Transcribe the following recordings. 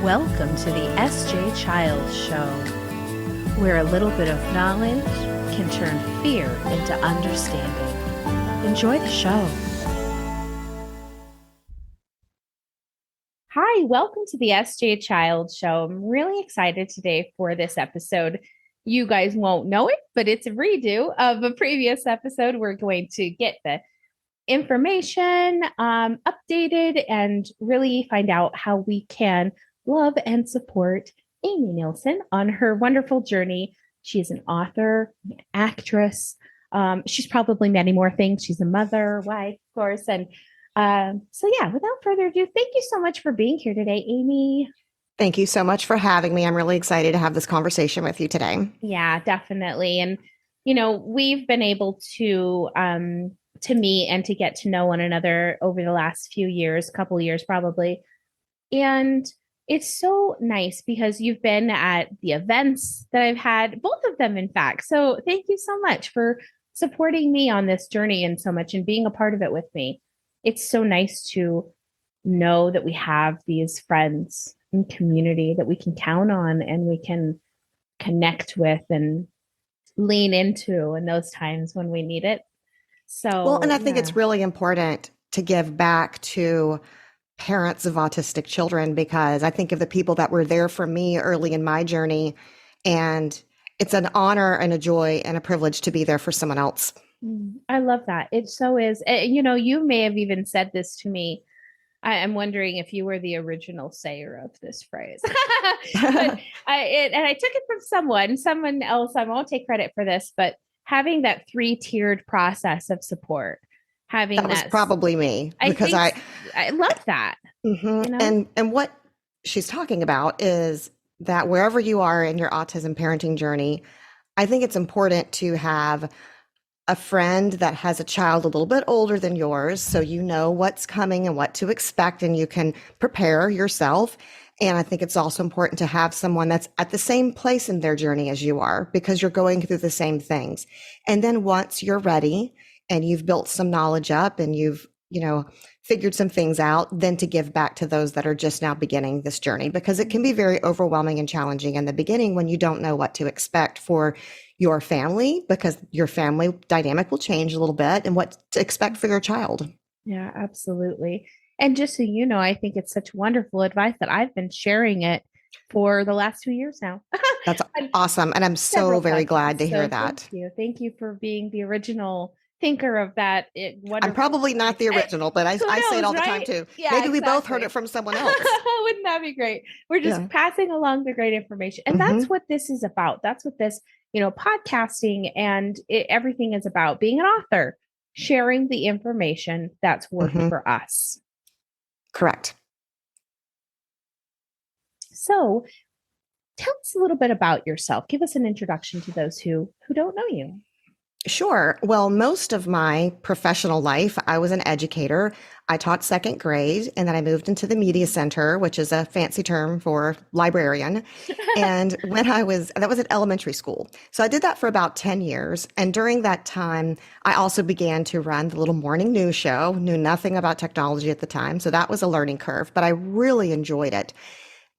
Welcome to the SJ Childs Show, where a little bit of knowledge can turn fear into understanding. Enjoy the show. Hi, welcome to the SJ Childs Show. I'm really excited today for this episode. You guys won't know it, but it's a redo of a previous episode. We're going to get the information updated and really find out how we can love and support Amy Nielsen on her wonderful journey. She is an author, an actress. She's probably many more things. She's a mother, wife, of course. And without further ado, thank you so much for being here today, Amy. Thank you so much for having me. I'm really excited to have this conversation with you today. Yeah, definitely. And, we've been able to meet and to get to know one another over the last few years, couple years probably. And it's so nice because you've been at the events that I've had, both of them, in fact. So thank you so much for supporting me on this journey and so much and being a part of it with me. It's so nice to know that we have these friends and community that we can count on and we can connect with and lean into in those times when we need it. And I think it's really important to give back to parents of autistic children, because I think of the people that were there for me early in my journey, and it's an honor and a joy and a privilege to be there for someone else. I love that. It so is. You may have even said this to me. I'm wondering if you were the original sayer of this phrase. But I took it from someone else. I won't take credit for this, but having that 3-tiered process of support. Having that was probably me, because I love that. Mm-hmm. And what she's talking about is that wherever you are in your autism parenting journey, I think it's important to have a friend that has a child a little bit older than yours, so you know what's coming and what to expect, and you can prepare yourself. And I think it's also important to have someone that's at the same place in their journey as you are, because you're going through the same things. And then once you're ready and you've built some knowledge up and you've, figured some things out, then to give back to those that are just now beginning this journey, because it can be very overwhelming and challenging in the beginning when you don't know what to expect for your family, because your family dynamic will change a little bit, and what to expect for your child. Yeah, absolutely. And just so you know, I think it's such wonderful advice that I've been sharing it for the last 2 years now. That's awesome. And I'm so very glad to hear that. Thank you. Thank you for being the original thinker of that. I'm probably not the original, but I say it all the time too. Yeah, maybe we both heard it from someone else. Wouldn't that be great? We're just passing along the great information. And that's what this is about. That's what this, podcasting and everything is about. Being an author, sharing the information that's worked for us. Correct. So tell us a little bit about yourself. Give us an introduction to those who don't know you. Sure. Well, most of my professional life, I was an educator. I taught second grade, and then I moved into the media center, which is a fancy term for librarian. And that was at elementary school. So I did that for about 10 years. And during that time, I also began to run the little morning news show, knew nothing about technology at the time. So that was a learning curve, but I really enjoyed it.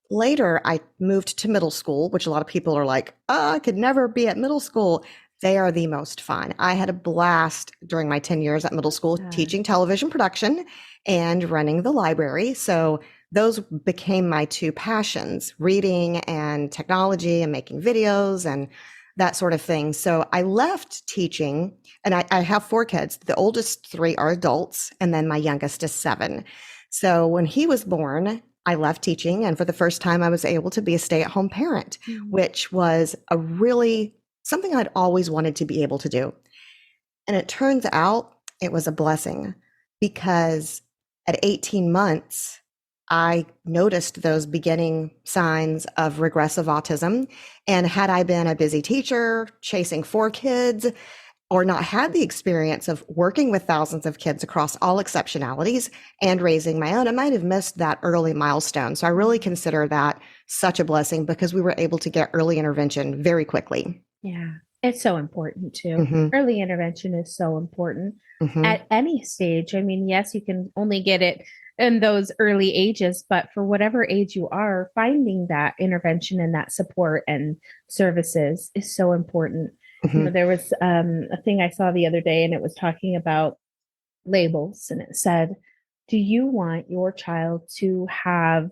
Later, I moved to middle school, which a lot of people are like, oh, I could never be at middle school. They are the most fun. I had a blast during my 10 years at middle school teaching television production and running the library. So those became my two passions, reading and technology and making videos and that sort of thing. So I left teaching, and I have 4 kids. The oldest 3 are adults, and then my youngest is 7. So when he was born, I left teaching, and for the first time, I was able to be a stay-at-home parent, which was something I'd always wanted to be able to do. And it turns out it was a blessing, because at 18 months, I noticed those beginning signs of regressive autism. And had I been a busy teacher, chasing 4 kids, or not had the experience of working with thousands of kids across all exceptionalities and raising my own, I might have missed that early milestone. So I really consider that such a blessing, because we were able to get early intervention very quickly. Yeah, it's so important too. Early intervention is so important at any stage. I mean, yes, you can only get it in those early ages, but for whatever age you are, finding that intervention and that support and services is so important. Mhm. There was a thing I saw the other day, and it was talking about labels, and it said, do you want your child to have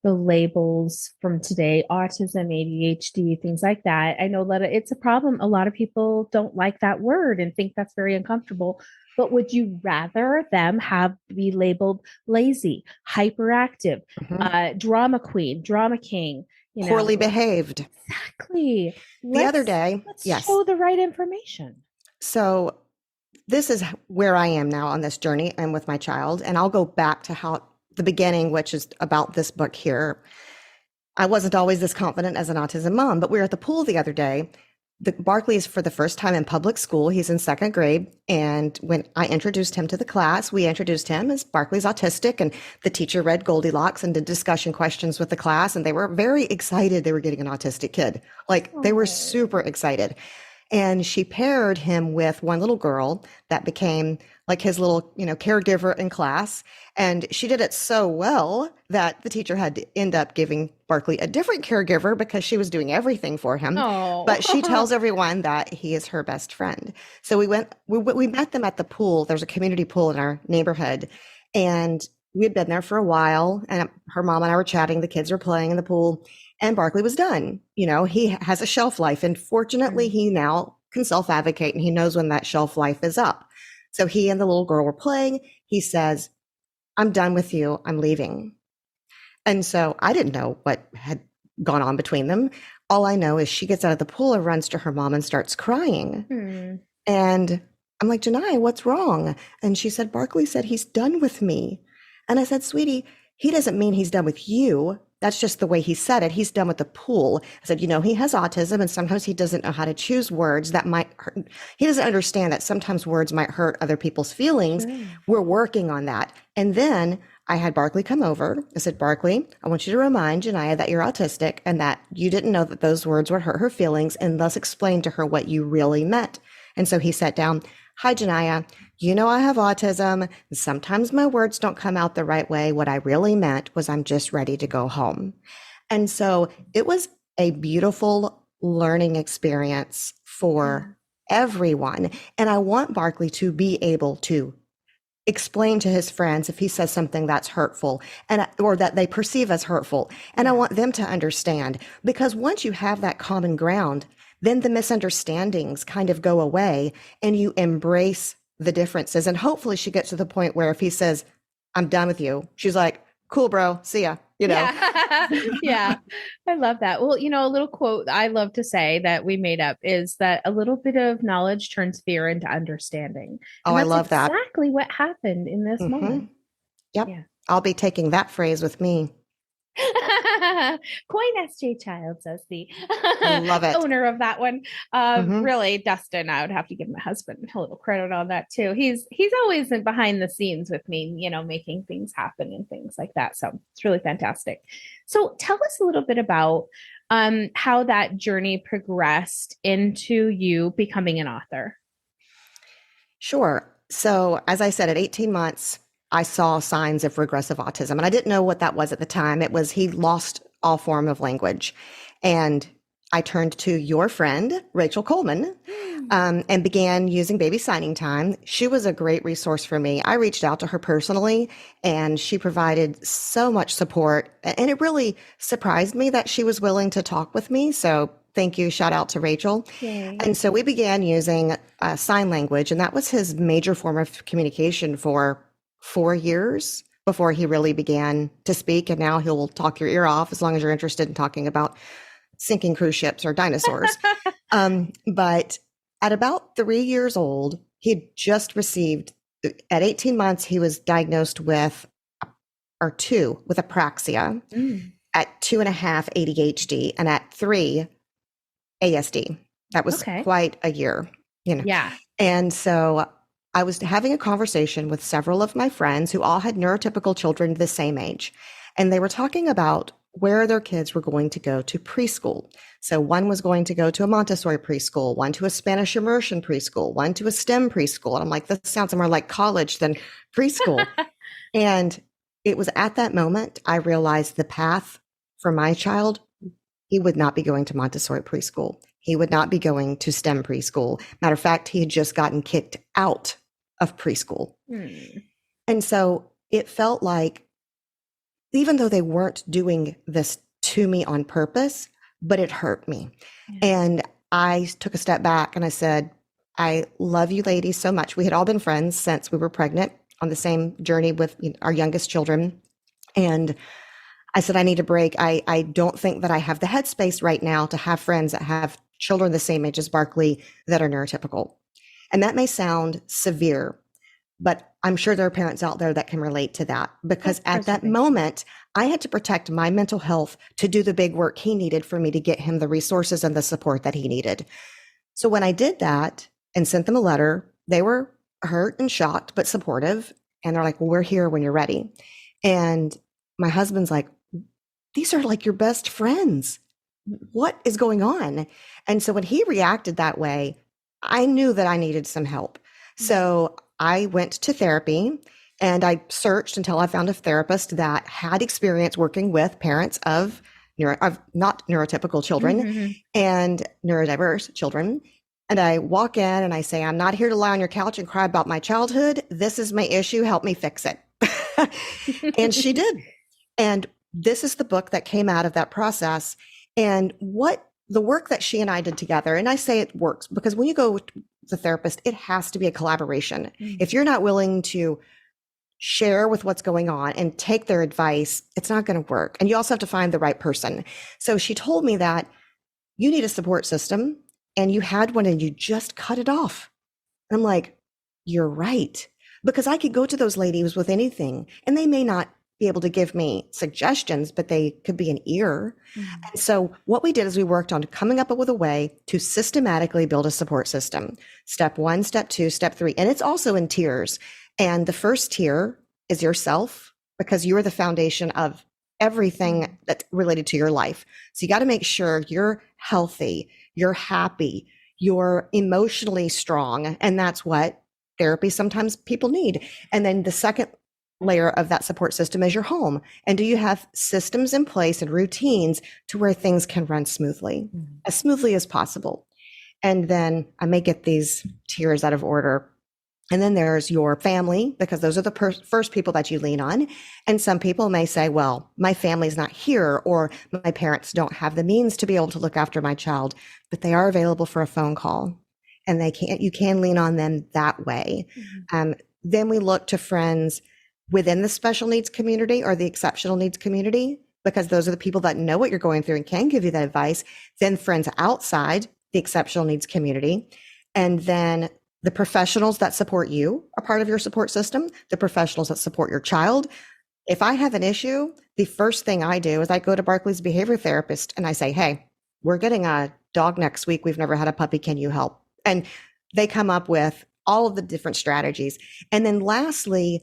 the labels from today, autism, ADHD, things like that? I know that it's a problem. A lot of people don't like that word and think that's very uncomfortable. But would you rather them have be labeled lazy, hyperactive, Mhm. drama queen, drama king? Poorly behaved. Exactly. The other let's day, let's yes. show the right information. So this is where I am now on this journey and with my child. And I'll go back to how the beginning, which is about this book here. I wasn't always this confident as an autism mom, but we were at the pool the other day. Barkley is for the first time in public school. He's in second grade. And when I introduced him to the class, we introduced him as Barkley's autistic. And the teacher read Goldilocks and did discussion questions with the class. And they were very excited they were getting an autistic kid. Like they were Oh. super excited. And she paired him with one little girl that became like his little, caregiver in class. And she did it so well that the teacher had to end up giving Barkley a different caregiver because she was doing everything for him. But she Oh. tells everyone that he is her best friend. So we met them at the pool. There's a community pool in our neighborhood. And we had been there for a while. And her mom and I were chatting. The kids were playing in the pool. And Barkley was done. He has a shelf life. And fortunately, Mm. he now can self advocate and he knows when that shelf life is up. So he and the little girl were playing. He says, I'm done with you. I'm leaving. And so I didn't know what had gone on between them. All I know is she gets out of the pool and runs to her mom and starts crying. Hmm. And I'm like, Janai, what's wrong? And she said, Barkley said he's done with me. And I said, sweetie, he doesn't mean he's done with you. That's just the way he said it. He's done with the pool. I said, he has autism and sometimes he doesn't know how to choose words that might hurt. He doesn't understand that sometimes words might hurt other people's feelings. Sure. We're working on that. And then I had Barkley come over. I said, Barkley, I want you to remind Janaya that you're autistic and that you didn't know that those words would hurt her feelings, and thus explain to her what you really meant. And so he sat down. Hi, Janaya. You know I have autism. Sometimes my words don't come out the right way. What I really meant was I'm just ready to go home. And so it was a beautiful learning experience for everyone. And I want Barkley to be able to explain to his friends if he says something that's hurtful or that they perceive as hurtful. And I want them to understand, because once you have that common ground, then the misunderstandings kind of go away and you embrace the differences. And hopefully she gets to the point where if he says, I'm done with you, she's like, cool, bro, see ya, Yeah. Yeah. I love that. Well, a little quote I love to say that we made up is that a little bit of knowledge turns fear into understanding. Oh, And I that's love that. exactly what happened in this Hmm. moment. Yep. Yeah. I'll be taking that phrase with me. Coin SJ Childs as the I love it. owner of that one. Hmm. Really, Dustin, I would have to give my husband a little credit on that too. He's always been behind the scenes with me, making things happen and things like that. So it's really fantastic. So tell us a little bit about how that journey progressed into you becoming an author. Sure. So, as I said, at 18 months, I saw signs of regressive autism, and I didn't know what that was at the time. It was he lost all form of language. And I turned to your friend, Rachel Coleman, and began using baby signing time. She was a great resource for me. I reached out to her personally, and she provided so much support. And it really surprised me that she was willing to talk with me. So, thank you. Shout out to Rachel. Yay. And so we began using sign language, and that was his major form of communication for 4 years before he really began to speak. And now he'll talk your ear off as long as you're interested in talking about sinking cruise ships or dinosaurs. But at about 3 years old, he had just received, at 18 months, he was diagnosed with, with apraxia, Mm. at 2.5, ADHD, and at 3, ASD. That was Okay. quite a year, you know. Yeah. And so I was having a conversation with several of my friends who all had neurotypical children the same age. And they were talking about where their kids were going to go to preschool. So one was going to go to a Montessori preschool, one to a Spanish immersion preschool, one to a STEM preschool. And I'm like, this sounds more like college than preschool. And it was at that moment I realized the path for my child. He would not be going to Montessori preschool. He would not be going to STEM preschool. Matter of fact, he had just gotten kicked out of preschool. Hmm. And so it felt like, even though they weren't doing this to me on purpose, but it hurt me. Yeah. And I took a step back and I said, I love you ladies so much. We had all been friends since we were pregnant on the same journey with our youngest children. And I said, I need a break. I don't think that I have the headspace right now to have friends that have children the same age as Barkley that are neurotypical. And that may sound severe, but I'm sure there are parents out there that can relate to that, because at that moment, I had to protect my mental health to do the big work he needed for me to get him the resources and the support that he needed. So when I did that and sent them a letter, they were hurt and shocked, but supportive. And they're like, well, we're here when you're ready. And my husband's like, these are like your best friends. What is going on? And so when he reacted that way, I knew that I needed some help. So I went to therapy and I searched until I found a therapist that had experience working with parents of not neurotypical children and neurodiverse children. And I walk in and I say, I'm not here to lie on your couch and cry about my childhood. This is my issue. Help me fix it. And she did. And this is the book that came out of that process. And what the work that she and I did together, and I say it works because when you go with the therapist, it has to be a collaboration. If you're not willing to share with what's going on and take their advice, it's not going to work. And you also have to find the right person. So she told me that you need a support system, and you had one and you just cut it off. And I'm like, you're right. Because I could go to those ladies with anything and they may not be able to give me suggestions, but they could be an ear. And so what we did is we worked on coming up with a way to systematically build a support system. Step 1, step 2, step 3. And it's also in tiers. And the first tier is yourself, because you are the foundation of everything that's related to your life. So you got to make sure you're healthy, you're happy, you're emotionally strong. And that's what therapy sometimes people need. And then the second layer of that support system is your home. And do you have systems in place and routines to where things can run as smoothly as possible? And then I may get these tiers out of order. And then there's your family, because those are the first people that you lean on. And some people may say, well, my family's not here, or my parents don't have the means to be able to look after my child, but they are available for a phone call. And you can lean on them that way. Then we look to friends within the special needs community or the exceptional needs community, because those are the people that know what you're going through and can give you that advice. Then friends outside the exceptional needs community. And then the professionals that support you are part of your support system, the professionals that support your child. If I have an issue, the first thing I do is I go to Barkley's behavior therapist and I say, hey, we're getting a dog next week. We've never had a puppy. Can you help? And they come up with all of the different strategies. And then lastly,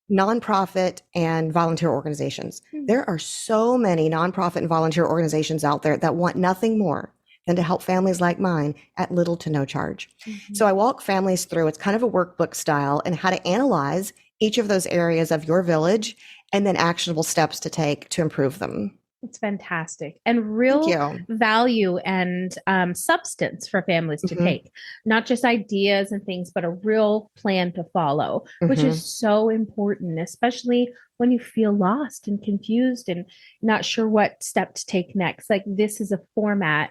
nonprofit and volunteer organizations. There are so many nonprofit and volunteer organizations out there that want nothing more than to help families like mine at little to no charge. So I walk families through, it's kind of a workbook style, and how to analyze each of those areas of your village and then actionable steps to take to improve them. It's fantastic, and real value and substance for families to take, not just ideas and things, but a real plan to follow, which is so important, especially when you feel lost and confused and not sure what step to take next. Like, this is a formula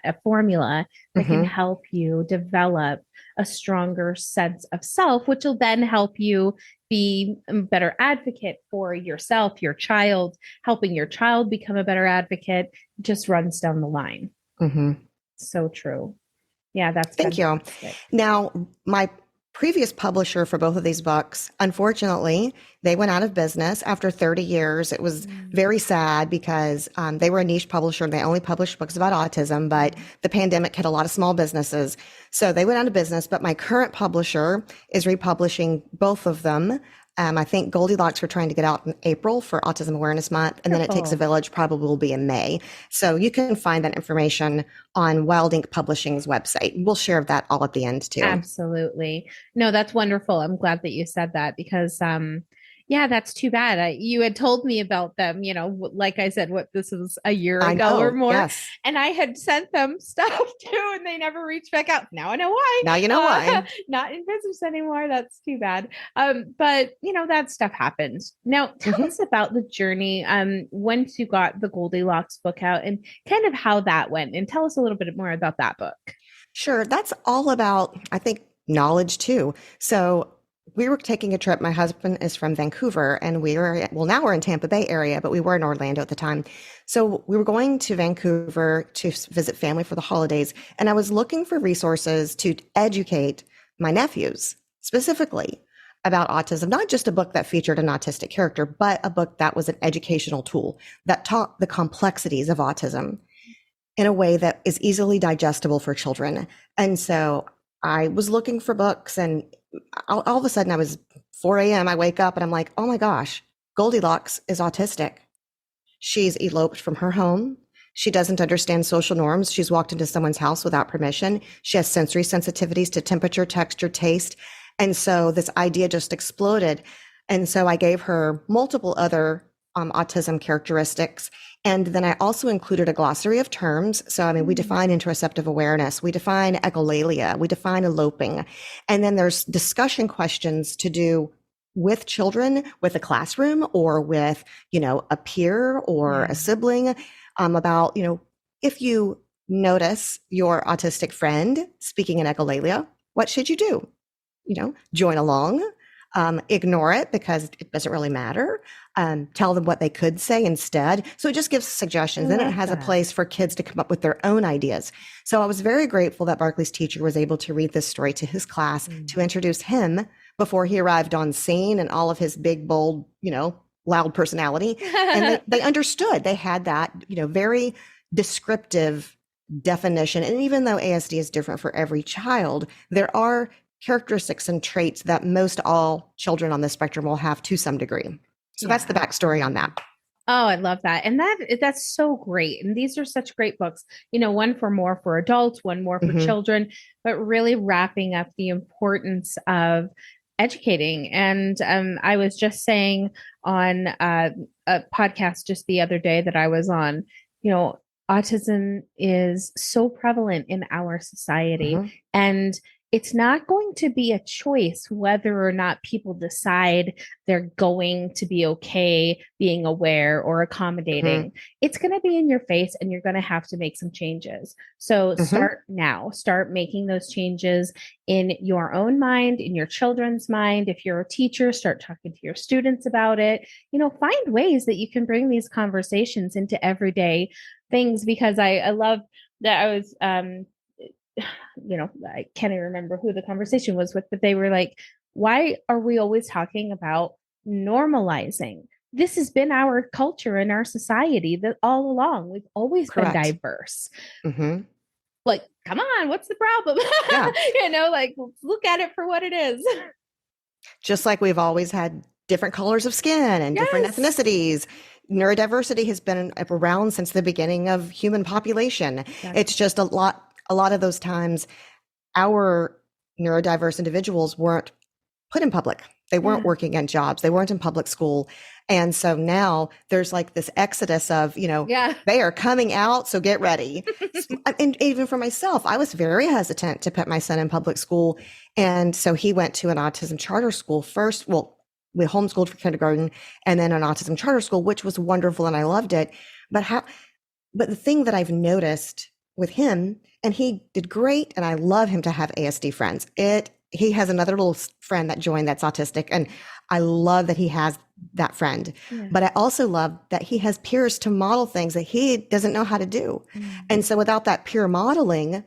that can help you develop a stronger sense of self, which will then help you be a better advocate for yourself, your child, helping your child become a better advocate. Just runs down the line. So true. Yeah, that's Thank you. Now, my previous publisher for both of these books, unfortunately, they went out of business after 30 years. It was very sad because they were a niche publisher and they only published books about autism, but the pandemic hit a lot of small businesses. So they went out of business, but my current publisher is republishing both of them. I think Goldilocks we're trying to get out in April for Autism Awareness Month, and then It Takes a Village probably will be in May. So you can find that information on Wild Ink Publishing's website. We'll share that all at the end too. Absolutely. No, that's wonderful. I'm glad that you said that because, Yeah, that's too bad. You had told me about them, like I said, what this was a year I ago or know. more, Yes. and I had sent them stuff too, and they never reached back out. Now I know why. Now you know why. Not in business anymore. That's too bad. But that stuff happens. Now, tell Hmm. us about the journey. Once you got the Goldilocks book out, and kind of how that went, and tell us a little bit more about that book. Sure. That's all about, I think, knowledge too. So we were taking a trip. My husband is from Vancouver and well, now we're in Tampa Bay area, but we were in Orlando at the time. So we were going to Vancouver to visit family for the holidays. And I was looking for resources to educate my nephews specifically about autism, not just a book that featured an autistic character, but a book that was an educational tool that taught the complexities of autism in a way that is easily digestible for children. And so I was looking for books, and all of a sudden I was 4 a.m. I wake up and I'm like, oh my gosh, Goldilocks is autistic. She's eloped from her home. She doesn't understand social norms. She's walked into someone's house without permission. She has sensory sensitivities to temperature, texture, taste. And so this idea just exploded. And so I gave her multiple other autism characteristics. And then I also included a glossary of terms. So, I mean, we define interoceptive awareness, we define echolalia, we define eloping. And then there's discussion questions to do with children, with a classroom, or with, a peer or Yeah. a sibling, about, if you notice your autistic friend speaking in echolalia, what should you do? Join along, ignore it because it doesn't really matter. Tell them what they could say instead. So it just gives I suggestions. Then it love has a that. place for kids to come up with their own ideas. So I was very grateful that Barclay's teacher was able to read this story to his class to introduce him before he arrived on scene and all of his big, bold, loud personality. And they understood. They had that, very descriptive definition. And even though ASD is different for every child, there are characteristics and traits that most all children on the spectrum will have to some degree. So that's the Yeah. backstory on that. Oh, I love that. And that's so great. And these are such great books. One for more for adults, one more for Hmm. children, but really wrapping up the importance of educating. And I was just saying on a podcast just the other day that I was on, you know, autism is so prevalent in our society. Hmm. And it's not going to be a choice whether or not people decide they're going to be okay being aware or Hmm. accommodating. It's going to be in your face and you're going to have to make some changes. So Hmm. start now, start making those changes in your own mind, in your children's mind. If you're a teacher, start talking to your students about it. Find ways that you can bring these conversations into everyday things because I love that I was I can't even remember who the conversation was with, but they were like, why are we always talking about normalizing? This has been our culture and our society that all along we've always been Correct. diverse. Hmm. Like, come on, what's the problem? Yeah. Like look at it for what it is. Just like we've always had different colors of skin and different Yes. ethnicities. Neurodiversity has been around since the beginning of human population. It's Exactly. just a lot of those times our neurodiverse individuals weren't put in public. They weren't Yeah. working in jobs. They weren't in public school. And so now there's like this exodus of, Yeah. they are coming out. So get ready. And even for myself, I was very hesitant to put my son in public school. And so he went to an autism charter school first. Well, we homeschooled for kindergarten and then an autism charter school, which was wonderful. And I loved it. But the thing that I've noticed with him, and he did great, and I love him to have ASD friends. He has another little friend that joined that's autistic, and I love that he has that friend. Yeah. But I also love that he has peers to model things that he doesn't know how to do. Mm. And so without that peer modeling,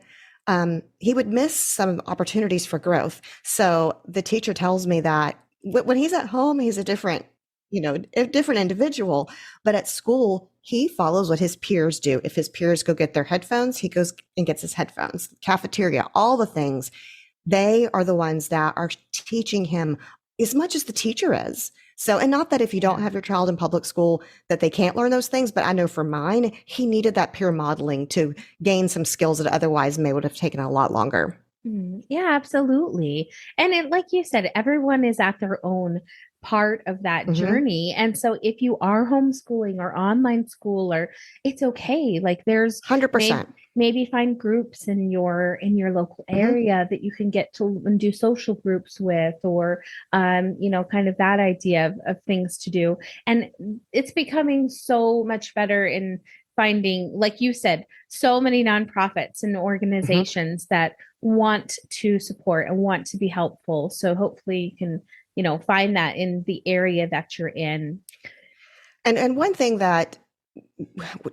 he would miss some opportunities for growth. So the teacher tells me that when he's at home, he's a different individual. But at school, he follows what his peers do. If his peers go get their headphones, he goes and gets his headphones. Cafeteria, all the things. They are the ones that are teaching him as much as the teacher is. So, and not that if you don't Yeah. have your child in public school that they can't learn those things, but I know for mine, he needed that peer modeling to gain some skills that otherwise may would have taken a lot longer. Yeah, absolutely. And like you said, everyone is at their own part of that Mm-hmm. journey. And so if you are homeschooling or online school, or it's okay. Like there's 100%. maybe find groups in your local Mm-hmm. area that you can get to and do social groups with, or kind of that idea of things to do. And it's becoming so much better in finding, like you said, so many nonprofits and Mm-hmm. organizations that want to support and want to be helpful. So hopefully you can, find that in the area that you're in. And one thing that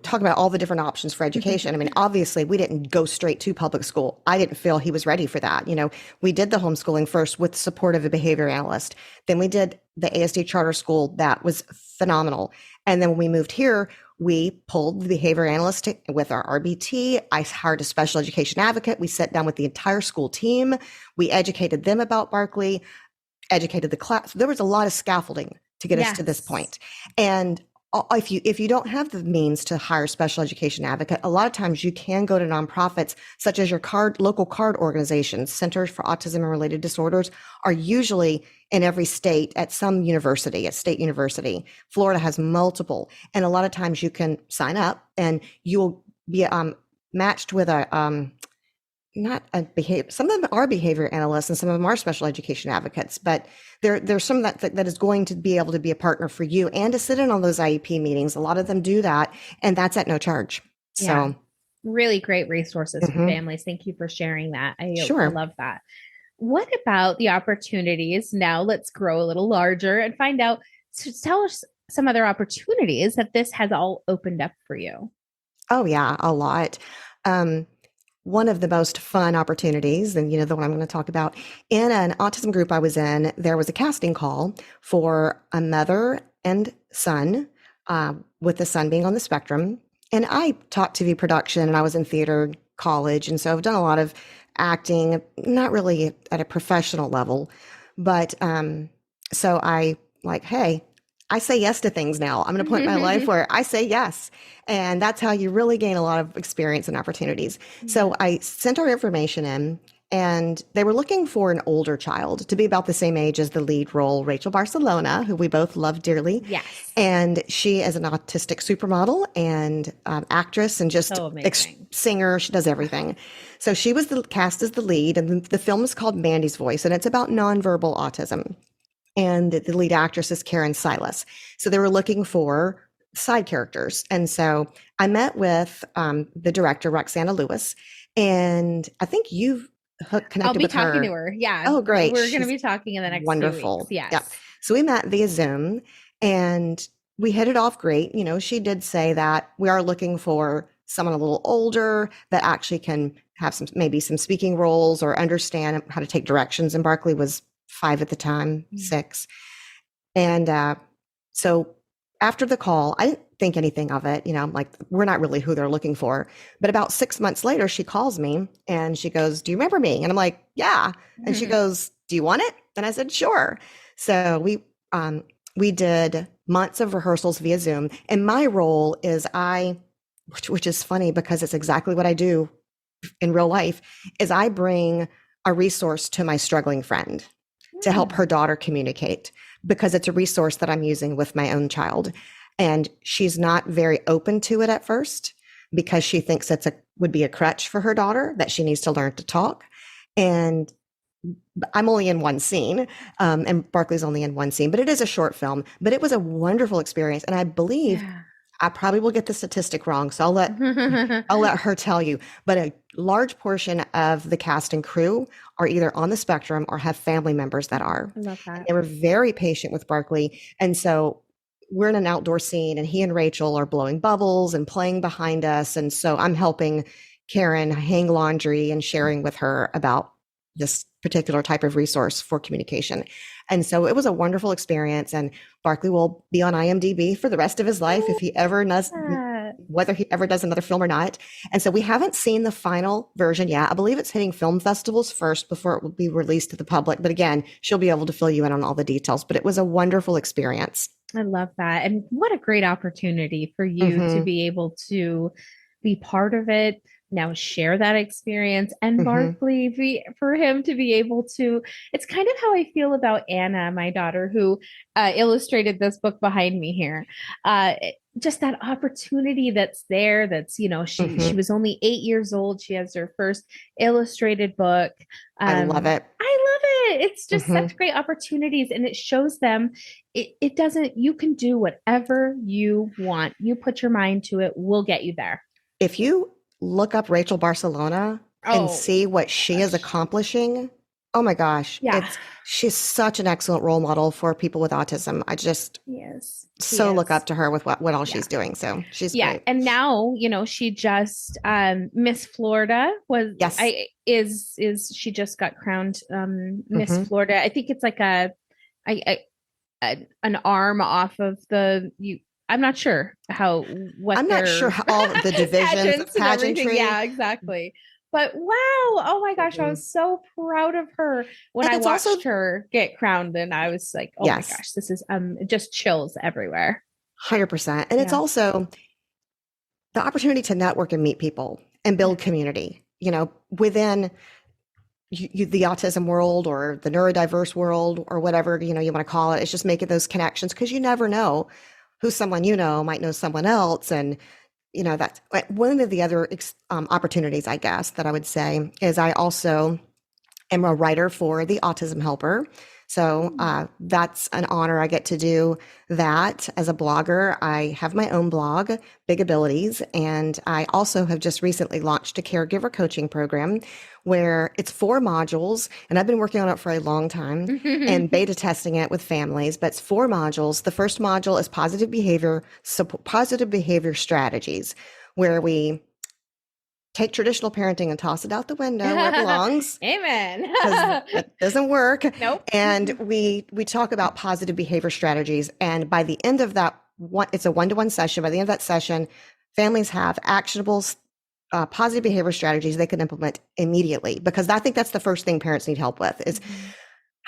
talking about all the different options for education. I mean, obviously, we didn't go straight to public school. I didn't feel he was ready for that. We did the homeschooling first with support of a behavior analyst. Then we did the ASD charter school. That was phenomenal. And then when we moved here, we pulled the behavior analyst with our RBT. I hired a special education advocate. We sat down with the entire school team. We educated them about Barkley, educated the class. There was a lot of scaffolding to get us to this Yes. point. And if you don't have the means to hire a special education advocate, a lot of times you can go to nonprofits such as your local card organizations. Centers for Autism and Related Disorders are usually in every state at some university, at state university. Florida has multiple, and a lot of times you can sign up and you'll be matched with a not a behavior. Some of them are behavior analysts, and some of them are special education advocates. But there's some that is going to be able to be a partner for you and to sit in on those IEP meetings. A lot of them do that, and that's at no charge. Yeah. So, Really great resources for mhm, families. Thank you for sharing that. I sure. love that. What about the opportunities? Now let's grow a little larger and find out. So tell us some other opportunities that this has all opened up for you. Oh yeah, a lot. Um, One of the most fun opportunities, and the one I'm going to talk about, in an autism group I was in, there was a casting call for a mother and son, with the son being on the spectrum. And I taught TV production, and I was in theater college, and so I've done a lot of acting, not really at a professional level, but so I like, hey, I say yes to things now. I'm going to point my life where I say yes. And that's how you really gain a lot of experience and opportunities. Yeah. So I sent our information in, and they were looking for an older child to be about the same age as the lead role, Rachel Barcelona, who we both love dearly. Yes. And she is an autistic supermodel and actress and just So amazing. singer. She does everything. So she was cast as the lead, and the film is called Mandy's Voice, and it's about nonverbal autism, and the lead actress is Karen Silas. So they were looking for side characters. And so I met with the director, Roxana Lewis, and I think you've I'll connected be with talking to her. her. Yeah. Oh, great. We're going to She's be talking in the next few weeks. wonderful. Yeah. Yes. So we met via Zoom, and we hit it off great. She did say that we are looking for someone a little older that actually can have maybe some speaking roles or understand how to take directions. And Barkley was 5 at the time, 6. And so after the call, I didn't think anything of it. I'm like, we're not really who they're looking for. But about 6 months later, she calls me and she goes, "Do you remember me?" And I'm like, "Yeah." And she goes, "Do you want it?" And I said, "Sure." So we did months of rehearsals via Zoom. And my role is which is funny because it's exactly what I do in real life, is I bring a resource to my struggling friend to help her daughter communicate, because it's a resource that I'm using with my own child. And she's not very open to it at first because she thinks would be a crutch for her daughter, that she needs to learn to talk. And I'm only in one scene, and Barkley's only in one scene, but it is a short film. But it was a wonderful experience, and I believe Yeah. I probably will get the statistic wrong, so I'll let her tell you. But a large portion of the cast and crew are either on the spectrum or have family members that are. I love And that. they were very patient with Barkley. And so we're in an outdoor scene, and he and Rachel are blowing bubbles and playing behind us. And so I'm helping Karen hang laundry and sharing with her about this particular type of resource for communication. And so it was a wonderful experience. And Barkley will be on IMDb for the rest of his life if he ever does, Yeah. whether he ever does another film or not. And so we haven't seen the final version yet. I believe it's hitting film festivals first before it will be released to the public. But again, she'll be able to fill you in on all the details. But it was a wonderful experience. I love that. And what a great opportunity for you to Mm-hmm. be able to be part of it, now share that experience, and Hmm. For him to be able to, it's kind of how I feel about Anna, my daughter, who illustrated this book behind me here. uh, just that opportunity that's there, that's, she Hmm. was only 8 years old, she has her first illustrated book. I love it. I love it. It's just Hmm. such great opportunities, and it shows them it doesn't, you can do whatever you want. You put your mind to it, we'll get you there. If you look up Rachel Barcelona and Oh see what she is gosh. accomplishing, oh my gosh, Yeah. she's such an excellent role model for people with autism. I just He is. He so look is. up to her with what all Yeah. she's doing. So she's Yeah. great. And now, she just Miss Florida was Yes. I is she just got crowned Miss Hmm. Florida. I think it's like an arm off of the you I'm not sure what I'm not sure their how all the divisions of pageants and everything. pageantry, Yeah, exactly. But wow, oh my gosh, I mhm. was so proud of her when And I it's also watched her get crowned, and I was like, oh my yes, gosh, this is just chills everywhere. 100%. And it's Yeah. also the opportunity to network and meet people and Yeah. build community, within the autism world or the neurodiverse world or whatever, you want to call it. It's just making those connections because you never know who someone might know someone else. And, that's one of the other opportunities, I guess, that I would say is I also am a writer for the Autism Helper. So that's an honor. I get to do that as a blogger. I have my own blog, Big Abilities, and I also have just recently launched a caregiver coaching program where it's 4 modules, and I've been working on it for a long time and beta testing it with families. But it's 4 modules. The first module is positive behavior strategies, where we take traditional parenting and toss it out the window where it belongs Amen. because that doesn't work. Nope. And we talk about positive behavior strategies. And by the end of that one, it's a one-to-one session. By the end of that session, families have actionable positive behavior strategies they can implement immediately. Because I think that's the first thing parents need help with is Mhm.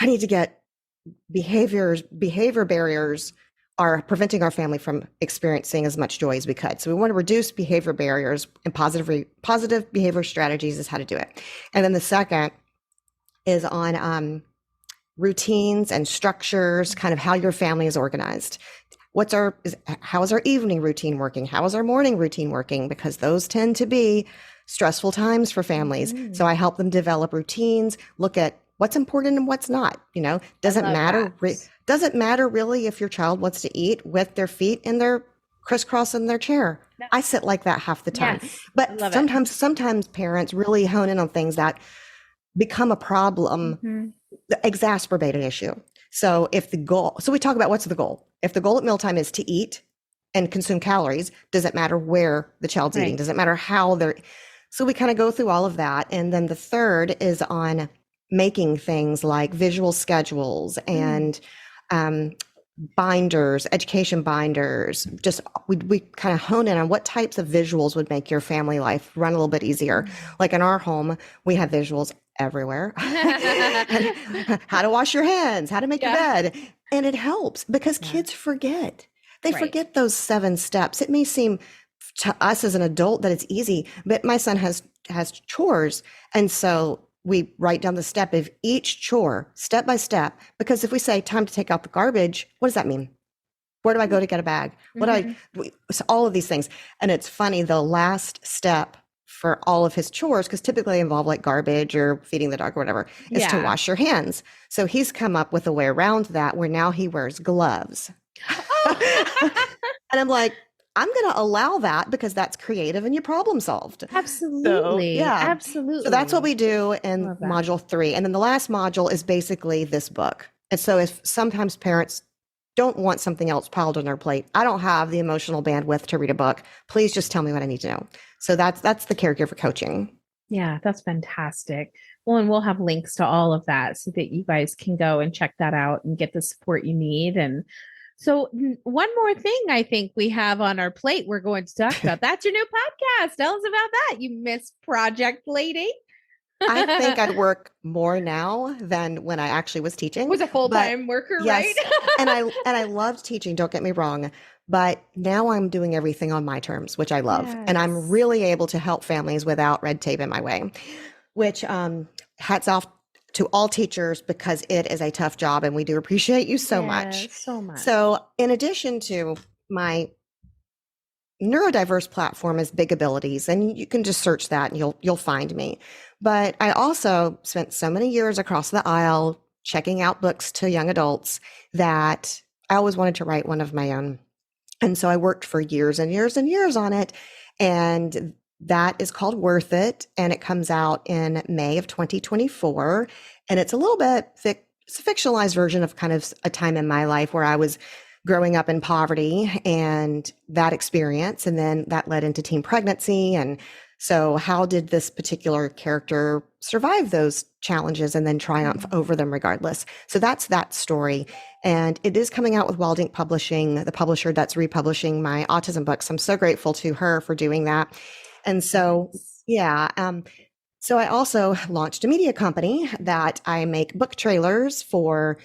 I need to get behavior barriers are preventing our family from experiencing as much joy as we could. So we want to reduce behavior barriers, and positive behavior strategies is how to do it. And then the second is on routines and structures, kind of how your family is organized. How is our evening routine working? How is our morning routine working? Because those tend to be stressful times for families. So Mhm. I help them develop routines, look at what's important and what's not. I Doesn't love matter. that. Doesn't matter really if your child wants to eat with their feet in their crisscross in their chair. No. I sit like that half the time. Yes, I But love it. sometimes parents really hone in on things that become a problem, Mhm. exacerbate an issue. So we talk about what's the goal. If the goal at mealtime is to eat and consume calories, does it matter where the child's eating? Right. Does it matter how they're? So we kind of go through all of that. And then the third is on making things like visual schedules Mm. and um, binders, education binders. Just we kind of hone in on what types of visuals would make your family life run a little bit easier. Like in our home, we have visuals everywhere. And how to wash your hands, how to make your Yeah. bed. And it helps because Yeah. kids forget. They Right. forget those 7 steps. It may seem to us as an adult that it's easy, but my son has chores. And so we write down the step of each chore, step by step. Because if we say time to take out the garbage, what does that mean? Where do I go to get a bag? Mhm. So all of these things. And it's funny, the last step for all of his chores, because typically they involve like garbage or feeding the dog or whatever, is to Yeah. wash your hands. So he's come up with a way around that where now he wears gloves. Oh, And I'm like, I'm going to allow that because that's creative and you problem solved. So, absolutely. yeah. So that's what Absolutely. we do in Love that. module 3. And then the last module is basically this book. And so if sometimes parents don't want something else piled on their plate, I don't have the emotional bandwidth to read a book. Please just tell me what I need to know. So that's the caregiver coaching. Yeah, that's fantastic. Well, and we'll have links to all of that so that you guys can go and check that out and get the support you need. And so, one more thing I think we have on our plate we're going to talk about. That's your new podcast. Tell us about that, you Miss Project Lady. I think I'd work more now than when I actually was teaching. Was a But full-time worker, right? yes, and I loved teaching, don't get me wrong, But now I'm doing everything on my terms, which I love. And I'm Yes. really able to help families without red tape in my way, which hats off to all teachers because it is a tough job and we do appreciate you so Yeah, much. so much. So, in addition to my neurodiverse platform is Big Abilities, and you can just search that and you'll find me. But I also spent so many years across the aisle checking out books to young adults that I always wanted to write one of my own. And so I worked for years and years and years on it. And that is called Worth It. And it comes out in May of 2024. And it's a little bit it's a fictionalized version of kind of a time in my life where I was growing up in poverty and that experience. And then that led into teen pregnancy. And so, how did this particular character survive those challenges and then triumph Mhm. over them regardless? So, that's that story. And it is coming out with Wild Ink Publishing, the publisher that's republishing my autism books. I'm so grateful to her for doing that. And so, Nice. yeah. So I also launched a media company that I make book trailers for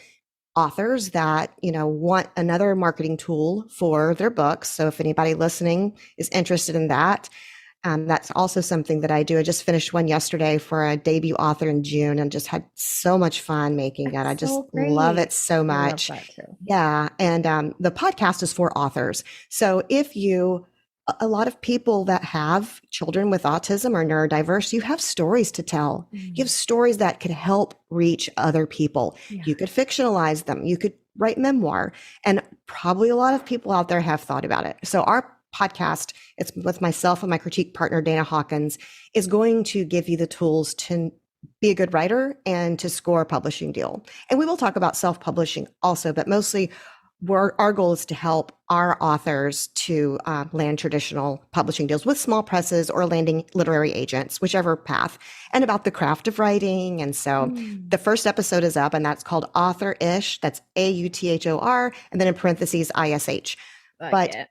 authors that, want another marketing tool for their books. So if anybody listening is interested in that, that's also something that I do. I just finished one yesterday for a debut author in June and just had so much fun making it. I That's just so love it great. so I love much. that too. Yeah. And the podcast is for authors. So if a lot of people that have children with autism or neurodiverse, you have stories to tell. You have Mm. stories that could help reach other people. Yeah. You could fictionalize them. You could write memoir. And probably a lot of people out there have thought about it. So our podcast, it's with myself and my critique partner, Dana Hawkins, is going to give you the tools to be a good writer and to score a publishing deal. And we will talk about self-publishing also, but mostly our goal is to help our authors to land traditional publishing deals with small presses or landing literary agents, whichever path, and about the craft of writing. And so Mm. the first episode is up, and that's called Author-ish. That's Author, and then in parentheses, ISH. Like But it.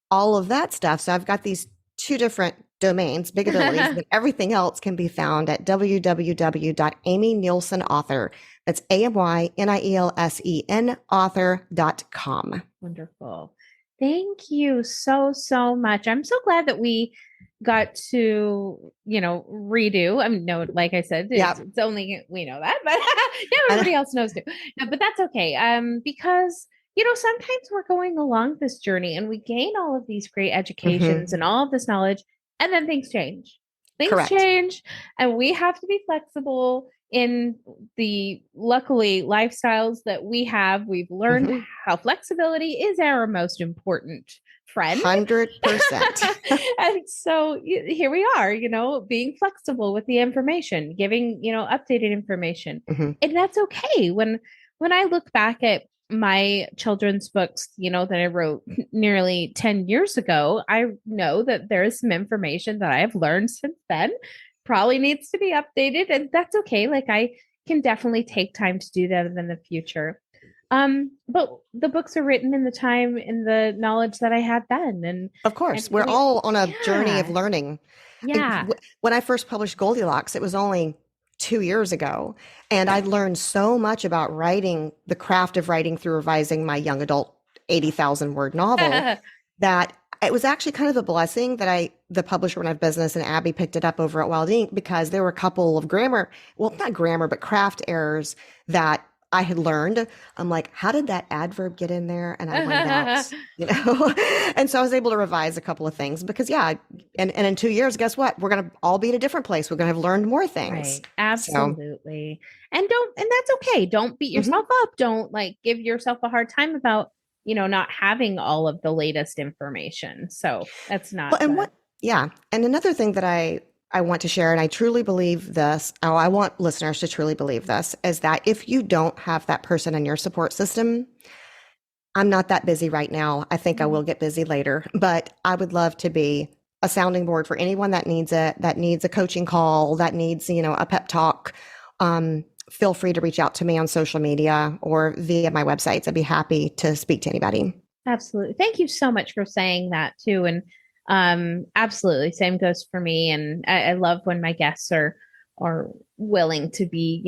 all of that stuff. So I've got these two different domains, Big Abilities, but everything else can be found at www.amynielsenauthor. That's AMYNIELSEN author.com. Wonderful. Thank you so, so much. I'm so glad that we got to, redo. I mean, no, like I said, Yeah. it's only we know that, but yeah, And, everybody else knows too. No, but that's okay. Because sometimes we're going along this journey and we gain all of these great educations mhm, and all of this knowledge, and then things change. Things correct. change, and we have to be flexible in the luckily lifestyles that we have. We've learned Mhm. how flexibility is our most important friend. 100%. And so here we are, being flexible with the information, giving, updated information. Mhm. And that's okay. When I look back at my children's books, that I wrote nearly 10 years ago, I know that there is some information that I have learned since then, probably needs to be updated, and that's okay. Like, I can definitely take time to do that in the future. But the books are written in the time and the knowledge that I had then, Of and course, we're we all on a journey of yeah, learning. yeah. When I first published Goldilocks, it was only 2 years ago. And I learned so much about writing, the craft of writing through revising my young adult 80,000 word novel, that it was actually kind of a blessing that the publisher went out of business and Abby picked it up over at Wild Ink because there were a couple of not grammar, but craft errors that I had learned. I'm like, how did that adverb get in there? And I learned that, and so I was able to revise a couple of things because, yeah. And in 2 years, guess what? We're going to all be in a different place. We're going to have learned more things. Right. So, Absolutely. And that's okay. Don't beat yourself mhm. up. Don't like give yourself a hard time about, not having all of the latest information. So that's Well, not and the what, yeah. And another thing that I want to share, and I truly believe this, oh, I want listeners to truly believe this, is that if you don't have that person in your support system, I'm not that busy right now. I think I will get busy later, but I would love to be a sounding board for anyone that needs it, that needs a coaching call, that needs, a pep talk. Feel free to reach out to me on social media or via my websites. I'd be happy to speak to anybody. absolutely. Thank you so much for saying that too. And absolutely, same goes for me. And I love when my guests are willing to be,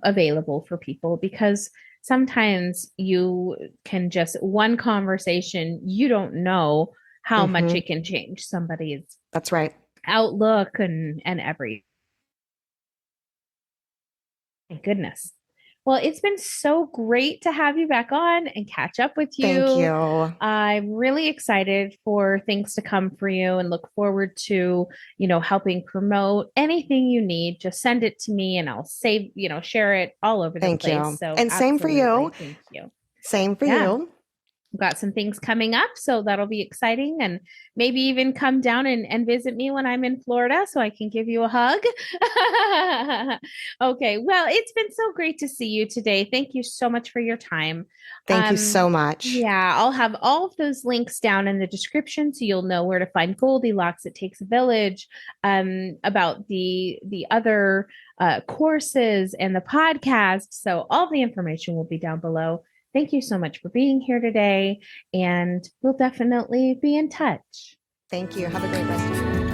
available for people because sometimes you can just one conversation, you don't know how much Hmm. it can change somebody's That's right. outlook and every goodness. Well, it's been so great to have you back on and catch up with Thank you. you. I'm really excited for things to come for you and look forward to, helping promote anything you need. Just send it to me and I'll save, share it all over the Thank place. you. So And same for you. absolutely. Thank you. Same for Yeah. you. Got some things coming up, so that'll be exciting. And maybe even come down and visit me when I'm in Florida so I can give you a hug. Okay, well, it's been so great to see you today. Thank you so much for your time. Thank you so much. Yeah, I'll have all of those links down in the description so you'll know where to find Goldilocks. It Takes a Village, about the other courses and the podcast. So all the information will be down below. Thank you so much for being here today, and we'll definitely be in touch. Thank you. Have a great rest of your day.